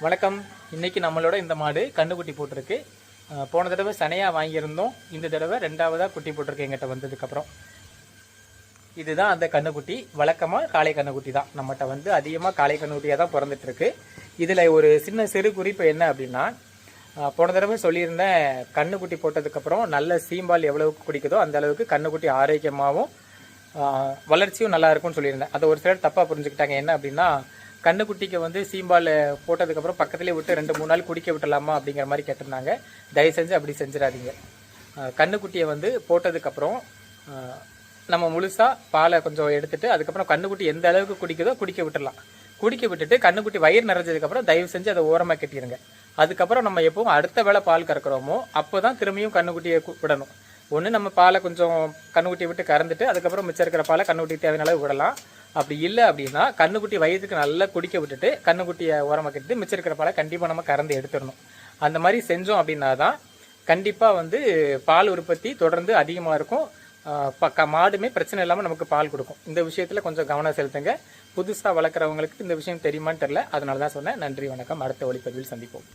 வணக்கம். இன்னைக்கு நம்மளோட இந்த மாடு கண்ணுக்குட்டி போட்டிருக்கு. போன தடவை சனையாக வாங்கியிருந்தோம். இந்த தடவை ரெண்டாவதாக குட்டி போட்டிருக்கு எங்கிட்ட வந்ததுக்கப்புறம். இதுதான் அந்த கண்ணுக்குட்டி. வழக்கமாக காளை கண்ணுக்குட்டி தான். நம்மகிட்ட அதிகமாக காளை கண்ணுக்குட்டியாக தான் பிறந்துட்டுருக்கு. இதில் ஒரு சின்ன சிறு குறிப்பு என்ன அப்படின்னா, போன தடவை சொல்லியிருந்தேன், கண்ணுக்குட்டி போட்டதுக்கப்புறம் நல்ல சீம்பால் எவ்வளவுக்கு குடிக்குதோ அந்த அளவுக்கு கண்ணுக்குட்டி ஆரோக்கியமாகவும் வளர்ச்சியும் நல்லா இருக்கும்னு சொல்லியிருந்தேன். அதை ஒரு சிலர் தப்பாக புரிஞ்சுக்கிட்டாங்க. என்ன அப்படின்னா, கண்ணுக்குட்டிக்கு சீம்பால் போட்டதுக்கப்புறம் பக்கத்துலேயே விட்டு 2-3 நாள் குடிக்க விட்டுலாமா அப்படிங்கிற மாதிரி கேட்டிருந்தாங்க. தயவு செஞ்சு அப்படி செஞ்சிடாதீங்க. கண்ணுக்குட்டியை போட்டதுக்கப்புறம் நம்ம முழுசாக பாலை கொஞ்சம் எடுத்துட்டு அதுக்கப்புறம் கண்ணுக்குட்டி எந்த அளவுக்கு குடிக்குதோ குடிக்க விட்டுடலாம். குடிக்க விட்டுட்டு கண்ணுக்குட்டி வயிறு நிறைஞ்சதுக்கப்புறம் தயவு செஞ்சு அதை ஓரமாக கட்டிடுங்க. அதுக்கப்புறம் நம்ம எப்பவும் அடுத்த வேளை பால் கறக்கிறோமோ அப்போ தான் திரும்பியும் கண்ணுக்குட்டியை விடணும். ஒன்று நம்ம பாலை கொஞ்சம் கண்ணுக்குட்டியை விட்டு கறந்துட்டு அதுக்கப்புறம் மிச்சம் இருக்கிற பாலை கண்ணுக்குட்டி தேவையான அளவு விடலாம். அப்படி இல்லை அப்படின்னா கண்ணுக்குட்டி வயிற்றுக்கு நல்லா குடிக்க விட்டுட்டு கண்ணுக்குட்டியை ஓரமாக கட்டிட்டு மிச்சம் இருக்கிற பாலை கண்டிப்பாக நம்ம கறந்து எடுத்துடணும். அந்த மாதிரி செஞ்சோம் அப்படின்னா தான் கண்டிப்பாக பால் உற்பத்தி தொடர்ந்து அதிகமாக இருக்கும். மாடுமே பிரச்சனை இல்லாமல் நமக்கு பால் கொடுக்கும். இந்த விஷயத்தில் கொஞ்சம் கவனம் செலுத்துங்க. புதுசாக வளர்க்குறவங்களுக்கு இந்த விஷயம் தெரியுமான்னு தெரியல, அதனால தான் சொன்னேன். நன்றி, வணக்கம். அடுத்த ஒளிப்பதிவில் சந்திப்போம்.